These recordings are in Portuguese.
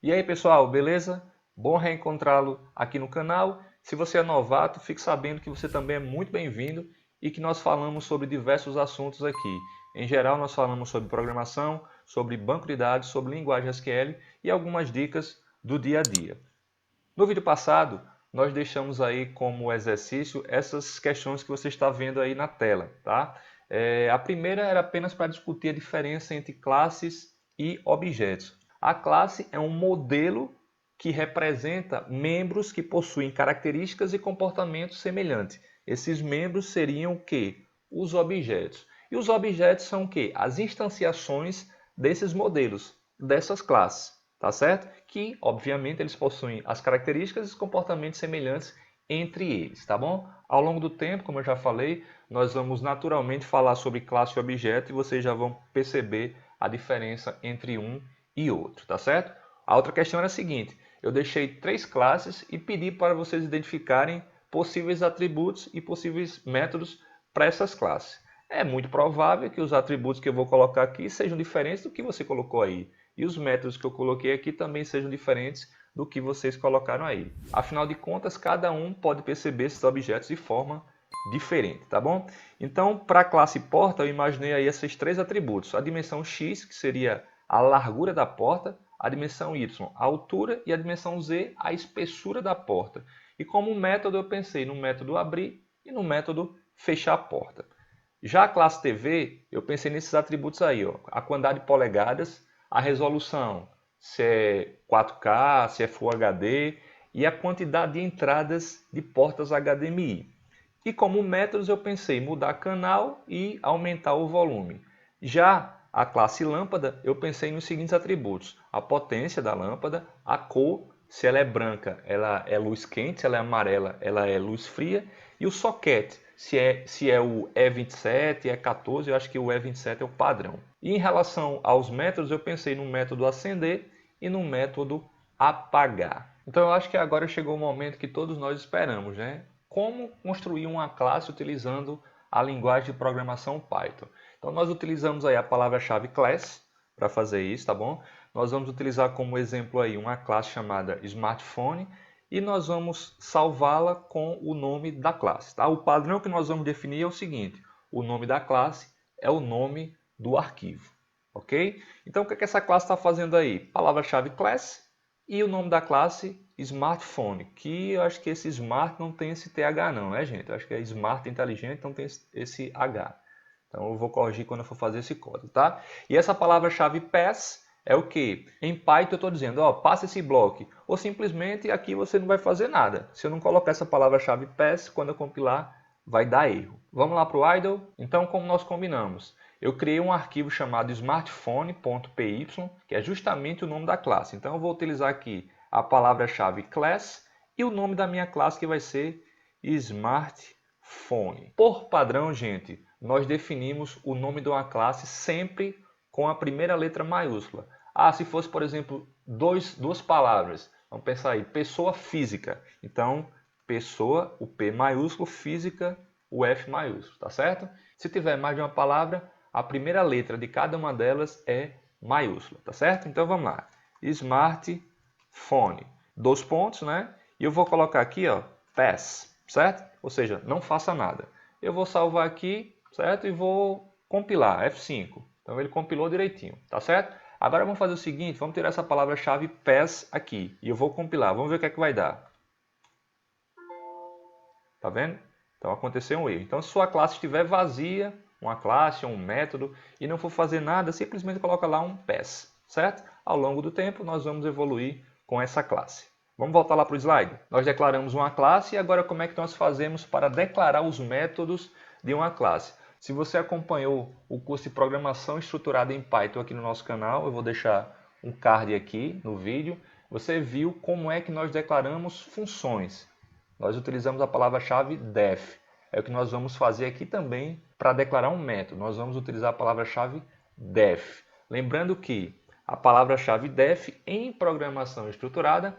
E aí pessoal, beleza? Bom reencontrá-lo aqui no canal. Se você é novato, fique sabendo que você também é muito bem-vindo e que nós falamos sobre diversos assuntos aqui. Em geral, nós falamos sobre programação, sobre banco de dados, sobre linguagem SQL e algumas dicas do dia a dia. No vídeo passado, nós deixamos aí como exercício essas questões que você está vendo aí na tela, tá? A primeira era apenas para discutir a diferença entre classes e objetos. A classe é um modelo que representa membros que possuem características e comportamentos semelhantes. Esses membros seriam o quê? Os objetos. E os objetos são o quê? As instanciações desses modelos, dessas classes, tá certo? Que, obviamente, eles possuem as características e os comportamentos semelhantes entre eles, tá bom? Ao longo do tempo, como eu já falei, nós vamos naturalmente falar sobre classe e objeto e vocês já vão perceber a diferença entre um e outro, tá certo? A outra questão era a seguinte: eu deixei 3 classes e pedi para vocês identificarem possíveis atributos e possíveis métodos para essas classes. É muito provável que os atributos que eu vou colocar aqui sejam diferentes do que você colocou aí. E os métodos que eu coloquei aqui também sejam diferentes do que vocês colocaram aí. Afinal de contas, cada um pode perceber esses objetos de forma diferente, tá bom? Então, para a classe porta, eu imaginei aí esses 3 atributos. A dimensão x, que seria a largura da porta, a dimensão y, a altura, e a dimensão z, a espessura da porta. E como método, eu pensei no método abrir e no método fechar a porta. Já a classe TV, eu pensei nesses atributos aí, ó, a quantidade de polegadas, a resolução, se é 4K, se é Full HD, e a quantidade de entradas de portas HDMI. E como métodos eu pensei em mudar canal e aumentar o volume. Já a classe lâmpada, eu pensei nos seguintes atributos: a potência da lâmpada, a cor, se ela é branca, ela é luz quente, se ela é amarela, ela é luz fria, e o soquete, se é o E27, E14, eu acho que o E27 é o padrão. E em relação aos métodos, eu pensei no método acender e no método apagar. Então eu acho que agora chegou o momento que todos nós esperamos, né? Como construir uma classe utilizando a linguagem de programação Python. Então nós utilizamos aí a palavra-chave class para fazer isso, tá bom? Nós vamos utilizar como exemplo aí uma classe chamada smartphone e nós vamos salvá-la com o nome da classe, tá? O padrão que nós vamos definir é o seguinte: o nome da classe é o nome do arquivo, ok? Então o que essa classe está fazendo aí? Palavra-chave class e o nome da classe smartphone, que eu acho que esse smart não tem esse TH não, né, gente? Eu acho que é smart inteligente, não tem esse H. Então eu vou corrigir quando eu for fazer esse código, tá? E essa palavra-chave pass é o que? Em Python eu estou dizendo, ó, passa esse bloco. Ou simplesmente aqui você não vai fazer nada. Se eu não colocar essa palavra-chave pass, quando eu compilar, vai dar erro. Vamos lá para o idle? Então, como nós combinamos, eu criei um arquivo chamado smartphone.py, que é justamente o nome da classe. Então eu vou utilizar aqui a palavra-chave class e o nome da minha classe, que vai ser smartphone. Por padrão, gente, nós definimos o nome de uma classe sempre com a primeira letra maiúscula. Ah, se fosse, por exemplo, duas palavras, vamos pensar aí, pessoa física. Então, pessoa, o P maiúsculo, física, o F maiúsculo, tá certo? Se tiver mais de uma palavra, a primeira letra de cada uma delas é maiúscula, tá certo? Então vamos lá. Smartphone, 2 pontos, né? E eu vou colocar aqui, ó, pass, certo? Ou seja, não faça nada. Eu vou salvar aqui, certo? E vou compilar, F5. Então ele compilou direitinho, tá certo? Agora vamos fazer o seguinte, vamos tirar essa palavra-chave pass aqui. E eu vou compilar, vamos ver o que é que vai dar. Tá vendo? Então aconteceu um erro. Então se sua classe estiver vazia, uma classe ou um método, e não for fazer nada, simplesmente coloca lá um pass, certo? Ao longo do tempo nós vamos evoluir com essa classe. Vamos voltar lá para o slide? Nós declaramos uma classe e agora como é que nós fazemos para declarar os métodos de uma classe? Se você acompanhou o curso de programação estruturada em Python aqui no nosso canal, eu vou deixar um card aqui no vídeo, você viu como é que nós declaramos funções. Nós utilizamos a palavra-chave def. É o que nós vamos fazer aqui também para declarar um método. Nós vamos utilizar a palavra-chave def. Lembrando que a palavra-chave def em programação estruturada,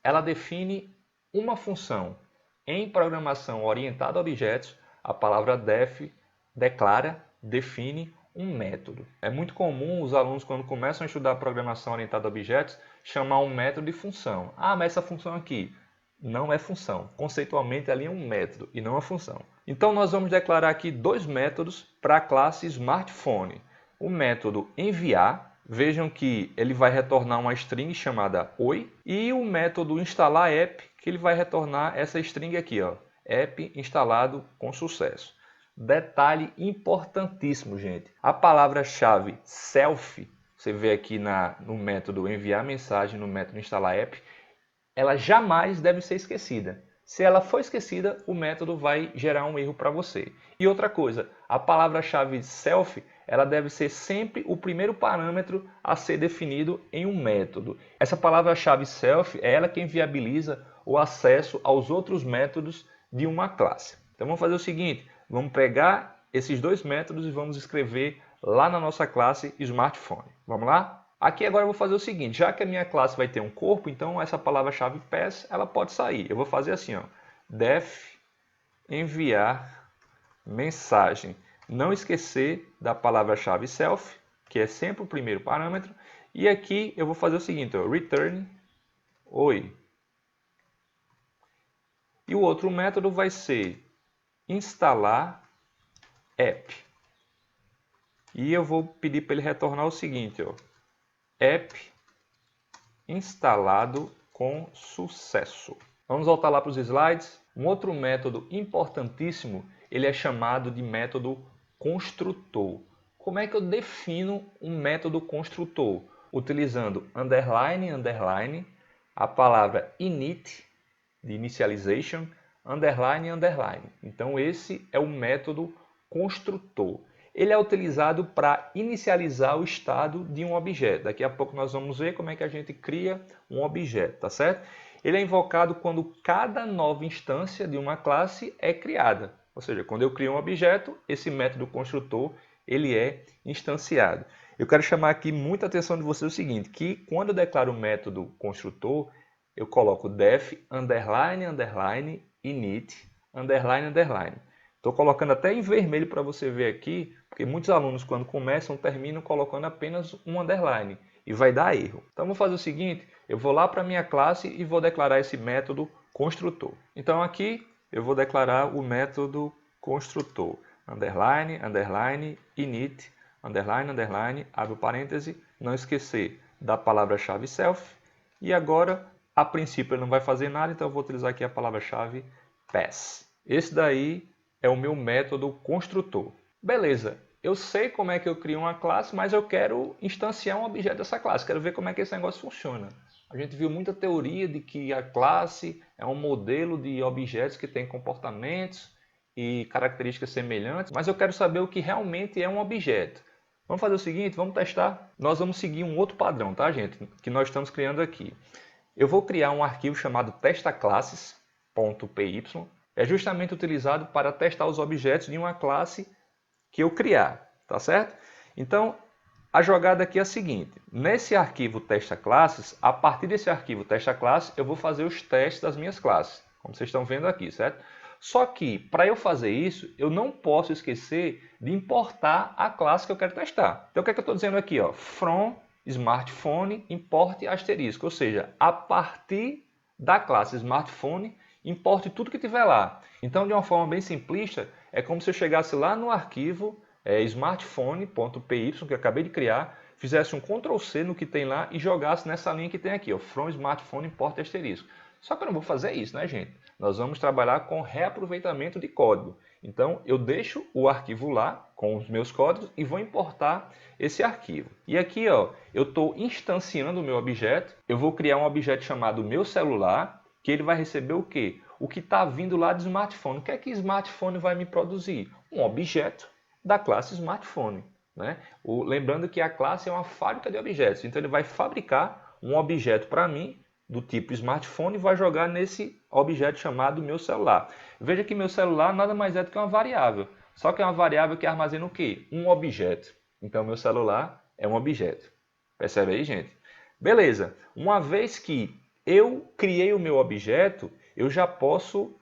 ela define uma função. Em programação orientada a objetos, a palavra def declara, define um método. É muito comum os alunos, quando começam a estudar programação orientada a objetos, chamar um método de função. Ah, mas essa função aqui não é função. Conceitualmente, ali é um método e não uma função. Então, nós vamos declarar aqui dois métodos para a classe smartphone. O método enviar, vejam que ele vai retornar uma string chamada oi, e o método instalar app, que ele vai retornar essa string aqui, ó, app instalado com sucesso. Detalhe importantíssimo, gente. A palavra-chave self, você vê aqui no método enviar mensagem, no método instalar app, ela jamais deve ser esquecida. Se ela for esquecida, o método vai gerar um erro para você. E outra coisa, a palavra-chave self, ela deve ser sempre o primeiro parâmetro a ser definido em um método. Essa palavra-chave self é ela quem viabiliza o acesso aos outros métodos de uma classe. Então vamos fazer o seguinte, vamos pegar esses dois métodos e vamos escrever lá na nossa classe smartphone. Vamos lá? Aqui agora eu vou fazer o seguinte, já que a minha classe vai ter um corpo, então essa palavra-chave pass, ela pode sair. Eu vou fazer assim, ó, def enviar mensagem. Não esquecer da palavra-chave self, que é sempre o primeiro parâmetro. E aqui eu vou fazer o seguinte, ó, return oi. E o outro método vai ser instalar app. E eu vou pedir para ele retornar o seguinte, ó, app instalado com sucesso. Vamos voltar lá para os slides. Um outro método importantíssimo, ele é chamado de método construtor. Como é que eu defino um método construtor? Utilizando underline, underline, a palavra init, de initialization, underline, underline. Então esse é o método construtor. Ele é utilizado para inicializar o estado de um objeto. Daqui a pouco nós vamos ver como é que a gente cria um objeto, tá certo? Ele é invocado quando cada nova instância de uma classe é criada. Ou seja, quando eu crio um objeto, esse método construtor ele é instanciado. Eu quero chamar aqui muita atenção de vocês o seguinte, que quando eu declaro o método construtor, eu coloco def underline underline init underline underline. Estou colocando até em vermelho para você ver aqui, porque muitos alunos quando começam terminam colocando apenas um underline e vai dar erro. Então vou fazer o seguinte, eu vou lá para a minha classe e vou declarar esse método construtor. Então aqui eu vou declarar o método construtor, underline, underline, init, underline, underline, abre o parêntese, não esquecer da palavra-chave self, e agora, a princípio ele não vai fazer nada, então eu vou utilizar aqui a palavra-chave pass. Esse daí é o meu método construtor. Beleza, eu sei como é que eu crio uma classe, mas eu quero instanciar um objeto dessa classe, quero ver como é que esse negócio funciona. A gente viu muita teoria de que a classe é um modelo de objetos que tem comportamentos e características semelhantes, mas eu quero saber o que realmente é um objeto. Vamos fazer o seguinte, vamos testar. Nós vamos seguir um outro padrão, tá, gente? Que nós estamos criando aqui. Eu vou criar um arquivo chamado testaclasses.py. É justamente utilizado para testar os objetos de uma classe que eu criar, tá certo? Então, a jogada aqui é a seguinte. Nesse arquivo testaclasses, a partir desse arquivo testaclasses, eu vou fazer os testes das minhas classes, como vocês estão vendo aqui, certo? Só que, para eu fazer isso, eu não posso esquecer de importar a classe que eu quero testar. Então, o que é que eu estou dizendo aqui? Ó? From smartphone import asterisco, ou seja, a partir da classe smartphone, importe tudo que tiver lá. Então, de uma forma bem simplista, é como se eu chegasse lá no arquivo smartphone.py, que eu acabei de criar, fizesse um Ctrl+C no que tem lá e jogasse nessa linha que tem aqui, ó, from smartphone import asterisco. Só que eu não vou fazer isso, né, gente? Nós vamos trabalhar com reaproveitamento de código. Então, eu deixo o arquivo lá com os meus códigos e vou importar esse arquivo. E aqui, ó, eu estou instanciando o meu objeto. Eu vou criar um objeto chamado meu celular, que ele vai receber o quê? O que está vindo lá do smartphone. O que é que smartphone vai me produzir? Um objeto da classe smartphone, né? Lembrando que a classe é uma fábrica de objetos. Então, ele vai fabricar um objeto para mim, do tipo smartphone, e vai jogar nesse objeto chamado meu celular. Veja que meu celular nada mais é do que uma variável. Só que é uma variável que armazena o quê? Um objeto. Então, meu celular é um objeto. Percebe aí, gente? Beleza. Uma vez que eu criei o meu objeto, eu já posso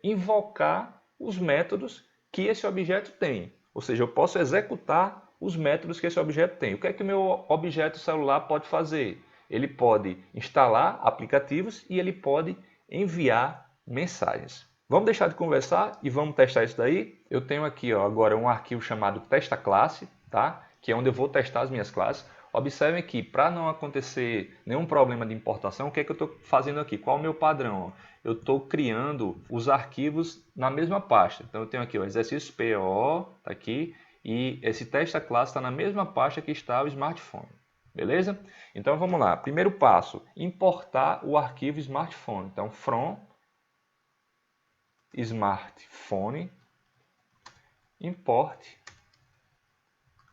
invocar os métodos que esse objeto tem. Ou seja, eu posso executar os métodos que esse objeto tem. O que é que o meu objeto celular pode fazer? Ele pode instalar aplicativos e ele pode enviar mensagens. Vamos deixar de conversar e vamos testar isso daí? Eu tenho aqui agora um arquivo chamado testa-classe, tá? Que é onde eu vou testar as minhas classes. Observem que para não acontecer nenhum problema de importação, o que é que eu estou fazendo aqui? Qual é o meu padrão? Eu estou criando os arquivos na mesma pasta. Então eu tenho aqui o exercício PO, tá aqui, e esse testa-classe está na mesma pasta que está o smartphone. Beleza? Então vamos lá. Primeiro passo, importar o arquivo smartphone. Então from smartphone import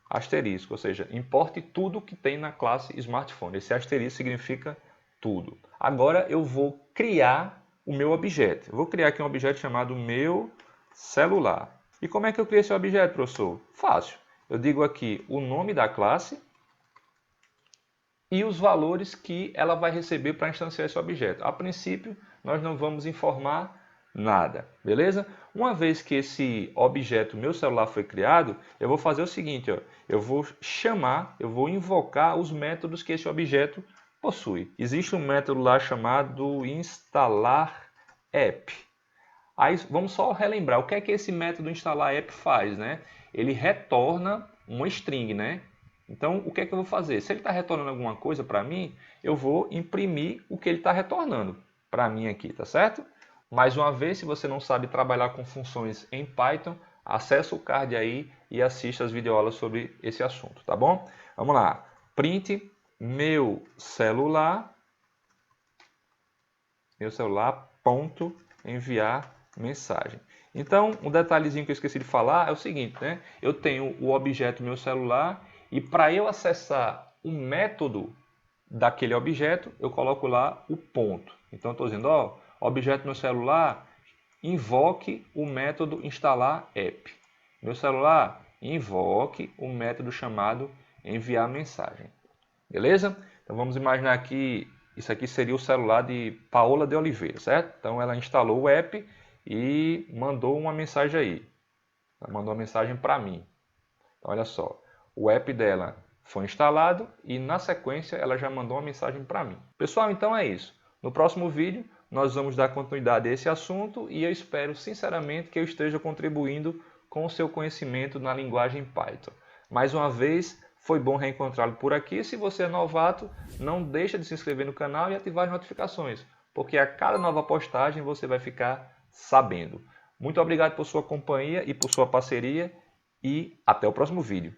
asterisco, ou seja, importe tudo que tem na classe smartphone. Esse asterisco significa tudo. Agora eu vou criar o meu objeto. Eu vou criar aqui um objeto chamado meu celular. E como é que eu crio esse objeto, professor? Fácil. Eu digo aqui o nome da classe e os valores que ela vai receber para instanciar esse objeto. A princípio, nós não vamos informar nada, beleza? Uma vez que esse objeto, meu celular, foi criado, eu vou fazer o seguinte, eu vou invocar os métodos que esse objeto possui. Existe um método lá chamado instalar app. Aí vamos só relembrar, o que é que esse método instalar app faz, né? Ele retorna uma string, né? Então, o que é que eu vou fazer? Se ele está retornando alguma coisa para mim, eu vou imprimir o que ele está retornando para mim aqui, tá certo? Mais uma vez, se você não sabe trabalhar com funções em Python, acessa o card aí e assista as videoaulas sobre esse assunto, tá bom? Vamos lá. Print meu celular ponto enviar mensagem. Então, um detalhezinho que eu esqueci de falar é o seguinte, né? Eu tenho o objeto meu celular e para eu acessar o método daquele objeto, eu coloco lá o ponto. Então, estou dizendo, objeto meu celular, invoque o método instalar app. Meu celular, invoque o método chamado enviar mensagem. Beleza? Então, vamos imaginar que isso aqui seria o celular de Paola de Oliveira, certo? Então, ela instalou o app e mandou uma mensagem aí. Ela mandou uma mensagem para mim. Então, olha só, o app dela foi instalado e na sequência ela já mandou uma mensagem para mim. Pessoal, então é isso. No próximo vídeo nós vamos dar continuidade a esse assunto e eu espero sinceramente que eu esteja contribuindo com o seu conhecimento na linguagem Python. Mais uma vez, foi bom reencontrá-lo por aqui. Se você é novato, não deixa de se inscrever no canal e ativar as notificações, porque a cada nova postagem você vai ficar sabendo. Muito obrigado por sua companhia e por sua parceria e até o próximo vídeo.